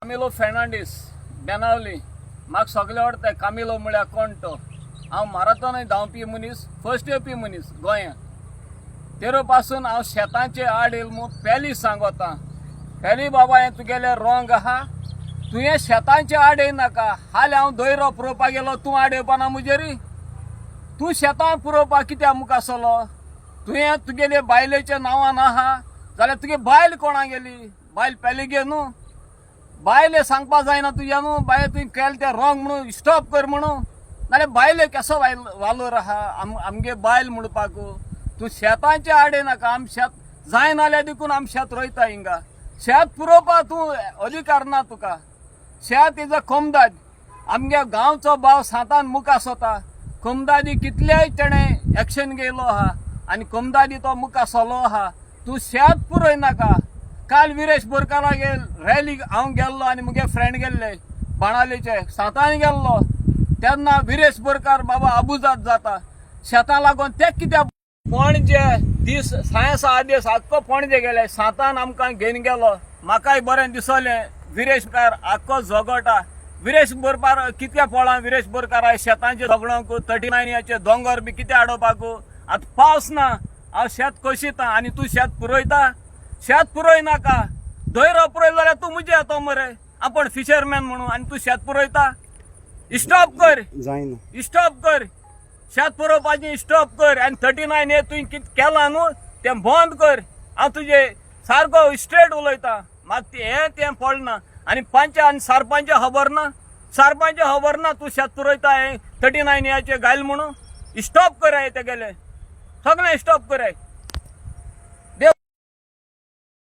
Camilo Fernandes Benaulim म्हाका सगळे आवडटा. कामिलो म्हळ्यार कोण तो. हांव माराथॉन धांवपी मनीस, फर्स्ट येवपी मनीस गोंयांत. तेरो पासून हांव शेतांचे आड येयलो पयलीं सांगता. पयलीं बाबा हें तुगेलें रॉंग आहा. तुवें शेतांचे आड येयनाका. हाल्या हांव दोयरो पुरोवपाक गेलो, तूं आड येवपाना मुजेरी. तूं शेतां पुरोवपाक कित्याक मुखार सरलो. तुवें तुगेले बायलेच्या नांवान आहा जाल्यार तुगे बायल कोणा गेली. बायल पयलीं गे न्हू. बायले सांगपा जायना तुज्या न्हू. बाय तुवें केलें तें रॉंग म्हणून स्टॉप कर म्हणून. नाल्यार बायले केसो वालोर आहा आमगे बायल म्हणपाक. तूं शेतांचे आड येनाका. आमी शेत जाय नाल्यार देखून आमी शेत रोयता हिंगा. शेत पुरोवपा तूं अधिकार ना तुका. शेत इज अ कोमदाद. आमगे गांवचो भाव सातान मुखार सोता. कोमदादी कितलेय तेणें एक्शन घेयलो आहा आनी कोमदादी तो मुखार सरलो आहा. तूं शेत पुरोय नाका. काल विरेश बोरकारागेर रॅलीक हांव गेल्लो आनी मुगे फ्रेंड गेल्ले बाणावलेचे. सातान गेल्लो तेन्ना विरेश बोरकार बाबा अबुजाद जाता शेतां लागून. ते कित्याक पणजे दीस सायन्स आदेश आख्खो पणजे गेले. सातान आमकां घेवन गेलो. म्हाकाय बरें दिसलें. विरेश बोरकार आख्खो झगडटा. विरेश बोरकार कितके पळोवं. विरेश बोरकार शेतांचे झगडोंक 39 दोंगर बी कितें आडोवपाक. आतां पावस ना. हांव शेत कोशिता आनी तूं शेत पुरोयता. शेत पुरोय नाका. दोयरो पुरोय जाल्यार तूं मुजे येतो मरे. आपण फिशरमॅन म्हणून आनी तूं शेत पुरोयता. स्टॉप कर. जायना. स्टॉप कर. शेत पुरोवपाचें स्टॉप कर. आनी 39 तुवें कितें केलां न्हू तें बंद कर. हांव तुजे सारको स्ट्रेट उलयता. म्हाका तें पडना. आनी पंच आनी सरपंच खबर ना. सरपंच खबर ना तूं शेत पुरोयता हें 39 घायल म्हणून. स्टॉप कराय तेगेले सगळें स्टॉप कराय.